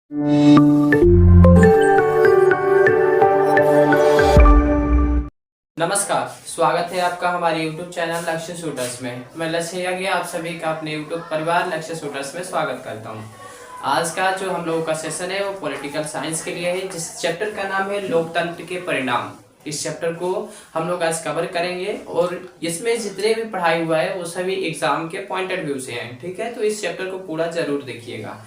नमस्कार, स्वागत है आपका हमारे YouTube चैनल लक्ष्य शूटर्स में। मैं लक्ष्य यागी आप सभी का अपने YouTube परिवार लक्ष्य शूटर्स में स्वागत करता हूं। आज का जो हम लोगों का सेशन है वो पॉलिटिकल साइंस के लिए है, जिस चैप्टर का नाम है लोकतंत्र के परिणाम। इस चैप्टर को हम लोग आज कवर करेंगे और इसमें जितने भी पढ़ाई हुआ है वो सभी एग्जाम के पॉइंट ऑफ व्यू से हैं, ठीक है। तो इस चैप्टर को पूरा जरूर देखिएगा।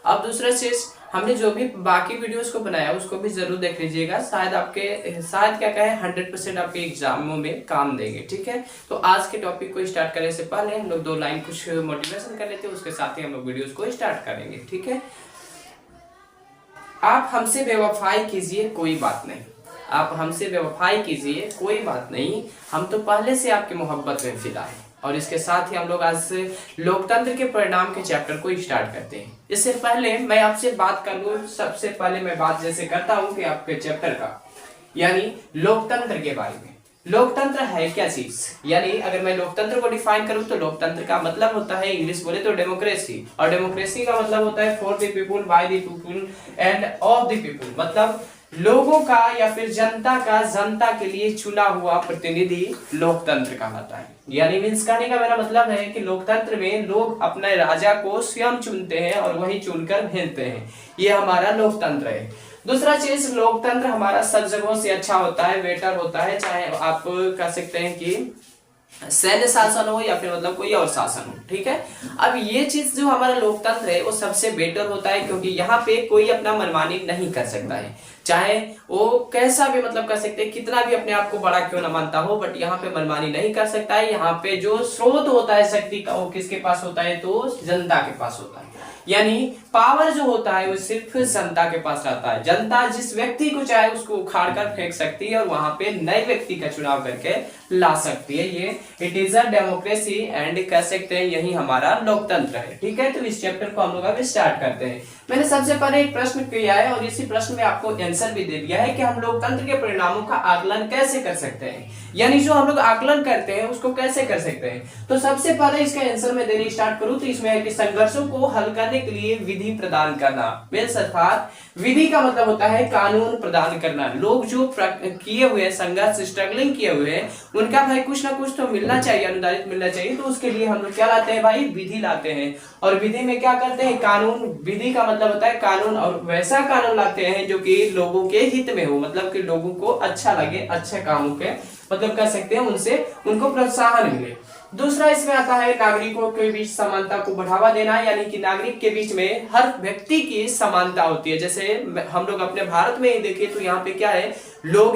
अब दूसरा चीज, हमने जो भी बाकी वीडियोस को बनाया उसको भी जरूर देख लीजिएगा। शायद क्या कहें 100% आपके एग्जामों में काम देंगे, ठीक है। तो आज के टॉपिक को स्टार्ट करने से पहले हम लोग 2 लाइन कुछ मोटिवेशन कर लेते हैं, उसके साथ ही हम लोग वीडियोस को स्टार्ट करेंगे, ठीक है। आप हमसे बेवफाई कीजिए कोई बात नहीं, आप हमसे बेवफाई कीजिए कोई बात नहीं, हम तो पहले से आपकी मोहब्बत में फिदा है। और इसके साथ ही हम लोग आज से लोकतंत्र के परिणाम के चैप्टर को स्टार्ट करते हैं। इससे पहले मैं आपसे बात कर लूं, सबसे पहले मैं बात जैसे करता हूं कि आपके चैप्टर का यानी लोकतंत्र के बारे में। लोकतंत्र है क्या चीज, यानी अगर मैं लोकतंत्र को डिफाइन करूं तो लोकतंत्र का मतलब होता है, इंग्लिश बोले तो डेमोक्रेसी, और डेमोक्रेसी का मतलब होता है for the people, by the people end of the people. मतलब लोगों का या फिर जनता का जनता के लिए चुना हुआ प्रतिनिधि लोकतंत्र कहलाता है। यानी मीन्स कहने का मेरा मतलब है कि लोकतंत्र में लोग अपने राजा को स्वयं चुनते हैं और वही चुनकर भेजते हैं, ये हमारा लोकतंत्र है। दूसरा चीज, लोकतंत्र हमारा सब जगहों से अच्छा होता है, बेटर होता है, चाहे आप कह सकते हैं कि सैन्य शासन हो या फिर मतलब कोई और शासन हो, ठीक है। अब ये चीज जो हमारा लोकतंत्र है वो सबसे बेटर होता है, क्योंकि यहाँ पे कोई अपना मनमानी नहीं कर सकता है, चाहे वो कैसा भी मतलब कर सकते हैं, कितना भी अपने आप को बड़ा क्यों ना मानता हो, बट यहाँ पे मनमानी नहीं कर सकता है। यहाँ पे जो स्रोत होता है शक्ति का वो किसके पास होता है, तो जनता के पास होता है। यानी पावर जो होता है वो सिर्फ जनता के पास रहता है। जनता जिस व्यक्ति को चाहे उसको उखाड़ कर फेंक सकती है और वहां पे नए व्यक्ति का चुनाव करके ला सकती है। ये it is a democracy and कह सकते हैं यही हमारा लोकतंत्र है, ठीक है। तो इस चैप्टर को हम लोग अब स्टार्ट करते हैं। मैंने सबसे पहले एक प्रश्न किया है और इसी प्रश्न में आपको आंसर भी दे दिया है कि हम लोकतंत्र के परिणामों का आकलन कैसे कर सकते हैं, यानी जो हम लोग आकलन करते हैं उसको कैसे कर सकते हैं। तो सबसे पहले इसका आंसर मैं देने स्टार्ट करूं तो इसमें है कि संघर्षों को हल करने के लिए विधि प्रदान करना। मीन्स अर्थात विधि का मतलब होता है कानून प्रदान करना। लोग जो किए हुए संघर्ष स्ट्रगलिंग किए हुए उनका भाई कुछ ना कुछ तो मिलना चाहिए, अनुदानित मिलना चाहिए। तो उसके लिए हम लोग क्या लाते हैं भाई, विधि लाते हैं। और विधि में क्या करते हैं, कानून। विधि का मतलब होता है कानून, और वैसा कानून लाते हैं जो कि लोगों के हित में हो, मतलब कि लोगों को अच्छा लगे, अच्छे कामों के मतलब कह सकते हैं उनसे उनको प्रोत्साहन मिले। दूसरा इसमें आता है नागरिकों के बीच समानता को बढ़ावा देना, यानी कि नागरिक के बीच में हर व्यक्ति की समानता होती है। जैसे हम लोग अपने भारत में ही देखिए तो यहाँ पे क्या है, लोग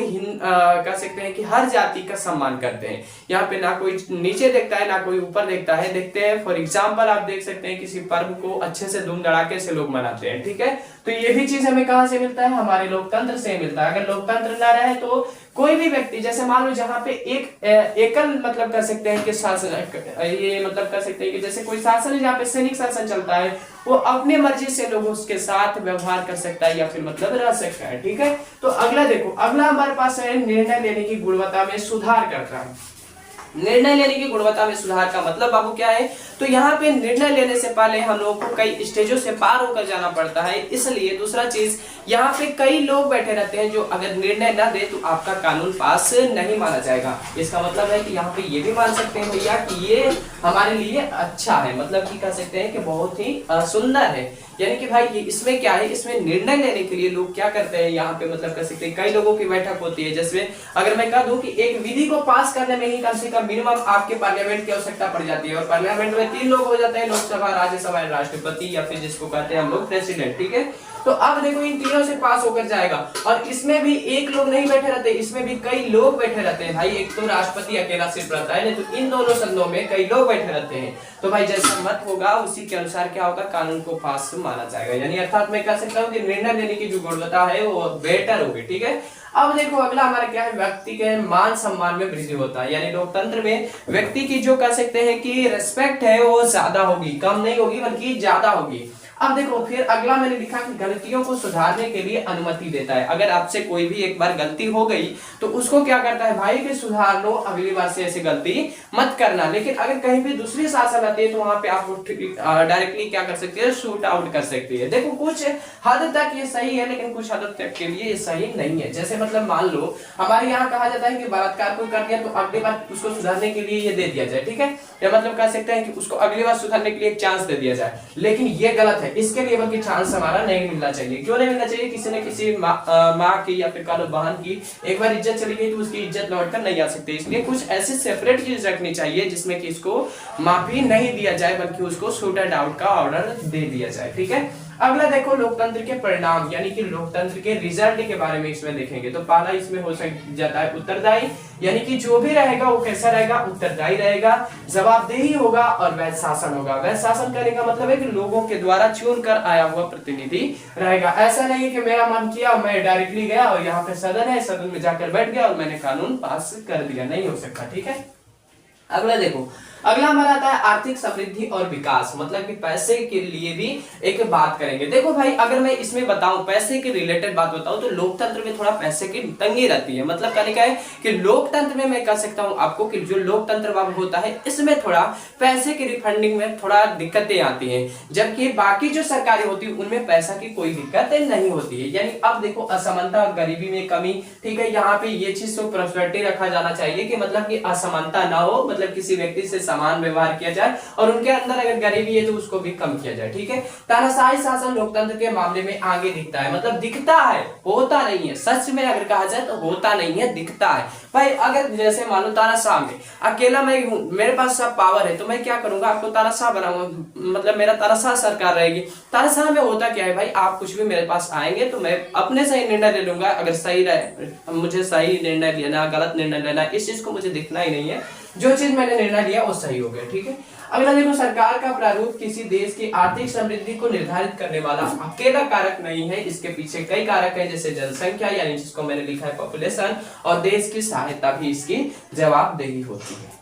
कह सकते हैं कि हर जाति का सम्मान करते हैं। यहाँ पे ना कोई नीचे देखता है ना कोई ऊपर देखता है, देखते हैं। फॉर एग्जाम्पल आप देख सकते हैं किसी पर्व को अच्छे से धूम धड़ाके से लोग मनाते हैं, ठीक है। तो ये भी चीज हमें कहाँ से मिलता है, हमारे लोकतंत्र से मिलता है। अगर लोकतंत्र ना रहे तो कोई भी व्यक्ति, जैसे मान लो जहाँ पे एकल मतलब कर सकते हैं कि शासन, ये मतलब कर सकते हैं कि जैसे कोई शासन है जहाँ पे सैनिक शासन चलता है, वो अपने मर्जी से लोगों के साथ व्यवहार कर सकता है या फिर मतलब रह सकता है, ठीक है। तो अगला देखो, अगला हमारे पास है निर्णय लेने की गुणवत्ता में सुधार करता है। निर्णय लेने की गुणवत्ता में सुधार का मतलब बाबू क्या है, तो यहाँ पे निर्णय लेने से पहले हम लोगों को कई स्टेजों से पार होकर जाना पड़ता है। इसलिए दूसरा चीज, यहाँ पे कई लोग बैठे रहते हैं जो अगर निर्णय न दे तो आपका कानून पास नहीं माना जाएगा। इसका मतलब है कि यहाँ पे ये भी मान सकते हैं भैया कि ये हमारे लिए अच्छा है, मतलब कि कह सकते हैं कि बहुत ही सुंदर है। यानी कि भाई ये इसमें क्या है, इसमें निर्णय लेने के लिए लोग क्या करते हैं, यहाँ पे मतलब कह सकते हैं कई लोगों की बैठक होती है। जैसे अगर मैं कह दूं कि एक विधि को पास करने में ही कम से कम मिनिमम आपके पार्लियामेंट की आवश्यकता पड़ जाती है, और पार्लियामेंट में 3 लोग हो जाते हैं, लोकसभा, राज्यसभा, राष्ट्रपति या फिर जिसको कहते हैं हम लोग प्रेसिडेंट, ठीक है। तो अब देखो इन तीनों से पास होकर जाएगा, और इसमें भी एक लोग नहीं बैठे रहते, इसमें भी कई लोग बैठे रहते हैं भाई। एक तो राष्ट्रपति अकेला सिर्फ रहता है, नहीं तो इन दोनों सदनों में कई लोग बैठे रहते हैं। तो भाई जैसा मत होगा उसी के अनुसार क्या होगा, कानून को पास माना जाएगा। यानी अर्थात मैं कह सकता हूँ कि निर्णय लेने की जो गुणवत्ता है वो बेटर होगी, ठीक है। अब देखो अगला हमारा क्या है, व्यक्ति के मान सम्मान में वृद्धि होता है। यानी लोकतंत्र में व्यक्ति की जो कह सकते हैं कि रिस्पेक्ट है वो ज्यादा होगी, कम नहीं होगी बल्कि ज्यादा होगी। अब देखो फिर अगला मैंने लिखा कि गलतियों को सुधारने के लिए अनुमति देता है। अगर आपसे कोई भी एक बार गलती हो गई तो उसको क्या करता है भाई कि सुधार लो, अगली बार से ऐसी गलती मत करना। लेकिन अगर कहीं भी दूसरी शासन आती है तो वहां पे आप डायरेक्टली क्या कर सकते हैं, शूट आउट कर सकती है। देखो कुछ हद तक ये सही है लेकिन कुछ हद तक के लिए ये सही नहीं है। जैसे मतलब मान लो हमारे यहाँ कहा जाता है कि बलात्कार को कर दिया तो अगली बार उसको सुधारने के लिए ये दे दिया जाए, ठीक है, या मतलब कह सकते हैं कि उसको अगली बार सुधारने के लिए एक चांस दे दिया जाए। लेकिन ये गलत है, इसके लिए बल्कि चांस हमारा नहीं मिलना चाहिए। क्यों नहीं मिलना चाहिए? किसी ने किसी माँ की या फिर कालो बहन की एक बार इज्जत चली गई तो उसकी इज्जत लौट कर नहीं आ सकती। इसलिए कुछ ऐसी सेपरेट चीज रखनी चाहिए जिसमें कि इसको माफी नहीं दिया जाए बल्कि उसको शूट आउट का ऑर्डर दे दिया जाए, ठीक है। अगला देखो लोकतंत्र के परिणाम यानी कि लोकतंत्र के रिजल्ट के बारे में इसमें देखेंगे। तो पहला इसमें हो जाता है उत्तरदायी, यानी कि जो भी रहेगा वो कैसा रहेगा, उत्तरदायी रहेगा, जवाबदेही होगा और वैध शासन होगा। वैध शासन करने का मतलब है कि लोगों के द्वारा चुन कर आया हुआ प्रतिनिधि रहेगा। ऐसा नहीं है कि मेरा मन किया मैं डायरेक्टली गया और यहाँ पे सदन है, सदन में जाकर बैठ गया और मैंने कानून पास कर दिया, नहीं हो सकता, ठीक है। अगला देखो, अगला हमारा आता है आर्थिक समृद्धि और विकास, मतलब कि पैसे के लिए भी एक बात करेंगे। देखो भाई अगर मैं इसमें बताऊं पैसे के रिलेटेड बात बताऊं तो लोकतंत्र में थोड़ा पैसे की तंगी रहती है। मतलब कहने का है कि लोकतंत्र में मैं कह सकता हूं आपको कि जो लोकतंत्र होता है इसमें थोड़ा पैसे की रिफंडिंग में थोड़ा दिक्कतें आती हैं, जबकि बाकी जो सरकारें होती है उनमें पैसा की कोई दिक्कत नहीं होती है। यानी अब देखो असमानता और गरीबी में कमी, ठीक है, यहाँ पे ये चीज तो प्रायोरिटी रखा जाना चाहिए कि मतलब कि असमानता ना हो, मतलब किसी व्यक्ति से समान व्यवहार किया जाए और उनके अंदर अगर गरीबी है तो उसको भी कम किया जाए, ठीक है। तानाशाही शासन लोकतंत्र के मामले में आगे दिखता है, मतलब दिखता है, होता नहीं है। सच में अगर कहा जाए तो होता नहीं है, दिखता है। भाई अगर जैसे मानो तानाशाह में अकेला मैं हूं, मेरे पास सब पावर है तो मैं क्या करूंगा, आपको तानाशाह बनाऊंगा, मतलब मेरा तानाशाह सरकार रहेगी। तानाशाह में होता क्या है भाई, आप कुछ भी मेरे पास आएंगे तो मैं अपने सही निर्णय ले लूंगा। अगर सही रहे, मुझे सही निर्णय लेना, गलत निर्णय लेना, इस चीज को मुझे दिखना ही नहीं है। जो चीज मैंने निर्णय लिया वो सही हो गया, ठीक है। अगला देखो, सरकार का प्रारूप किसी देश की आर्थिक समृद्धि को निर्धारित करने वाला अकेला कारक नहीं है, इसके पीछे कई कारक है, जैसे जनसंख्या यानी जिसको मैंने लिखा है पॉपुलेशन, और देश की सहायता भी इसकी जवाबदेही होती है।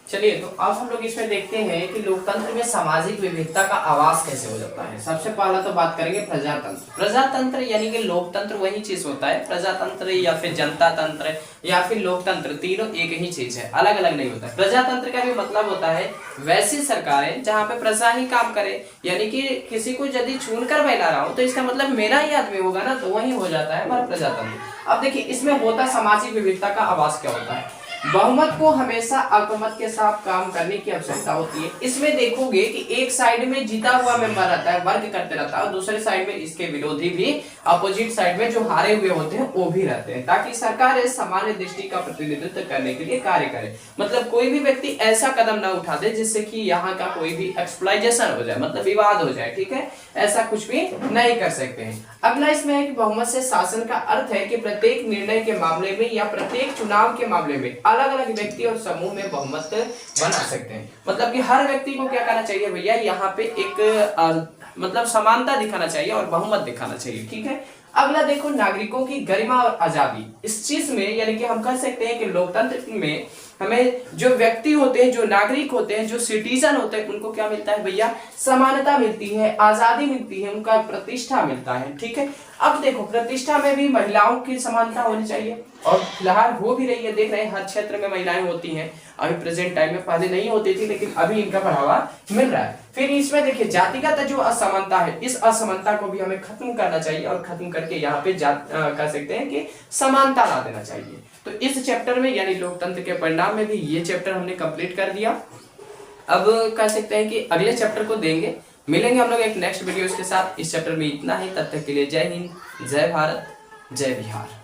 चलिए तो अब हम लोग इसमें देखते हैं कि लोकतंत्र में सामाजिक विविधता का आवास कैसे हो जाता है। सबसे पहला तो बात करेंगे प्रजातंत्र। प्रजातंत्र यानी कि लोकतंत्र वही चीज होता है, प्रजातंत्र या फिर जनता तंत्र या फिर लोकतंत्र, तीनों एक ही चीज है, अलग अलग नहीं होता है। प्रजातंत्र का भी मतलब होता है वैसी सरकारें जहां पे प्रजा ही काम करे, यानी कि किसी को यदि चुनकर बैठा रहा हो तो इसका मतलब मेरा ही आदमी होगा ना, तो वही हो जाता है हमारा प्रजातंत्र। अब देखिए इसमें होता सामाजिक विविधता का आवास क्या होता है, बहुमत को हमेशा अल्पमत के साथ काम करने की आवश्यकता होती है। इसमें देखोगे कि एक साइड में जीता हुआ मेंबर रहता है, वर्ग करते रहता है, और दूसरे साइड में इसके विरोधी भी, अपोजिट साइड में जो हारे हुए होते हैं वो भी रहते हैं, ताकि सरकार सामान्य दृष्टि का प्रतिनिधित्व करने के लिए कार्य करे। मतलब कोई भी व्यक्ति ऐसा कदम ना उठा दे जिससे कि यहाँ का कोई भी एक्सप्लॉइटेशन हो जाए, मतलब विवाद हो जाए, ठीक है, ऐसा कुछ भी नहीं कर सकते हैं। अगला इसमें है कि बहुमत से शासन का अर्थ है कि प्रत्येक निर्णय के मामले में या प्रत्येक चुनाव के मामले में अलग अलग व्यक्ति और समूह में बहुमत बना सकते हैं। मतलब कि हर व्यक्ति को क्या करना चाहिए भैया, यहाँ पे एक मतलब समानता दिखाना चाहिए और बहुमत दिखाना चाहिए, ठीक है। अगला देखो, नागरिकों की गरिमा और आजादी। इस चीज में यानी कि हम कह सकते हैं कि लोकतंत्र में हमें जो व्यक्ति होते हैं, जो नागरिक होते हैं, जो सिटीजन होते हैं, उनको क्या मिलता है भैया, समानता मिलती है, आजादी मिलती है, उनका प्रतिष्ठा मिलता है, ठीक है। अब देखो प्रतिष्ठा में भी महिलाओं की समानता होनी चाहिए और फिलहाल हो भी रही है, देख रहे हैं हर क्षेत्र में महिलाएं होती हैं अभी प्रेजेंट टाइम में, पहले नहीं होती थी लेकिन अभी इनका बढ़ावा मिल रहा है। फिर इसमें देखिए जातिगत जो असमानता है, इस असमानता को भी हमें खत्म करना चाहिए और खत्म करके यहाँ पे कह सकते हैं कि समानता ला देना चाहिए। तो इस चैप्टर में यानी लोकतंत्र के परिणाम में भी ये चैप्टर हमने कंप्लीट कर दिया। अब कह सकते हैं कि अगले चैप्टर को देंगे, मिलेंगे हम लोग एक नेक्स्ट वीडियो के साथ। इस चैप्टर में इतना ही, तब तक के लिए जय हिंद, जय भारत, जय बिहार।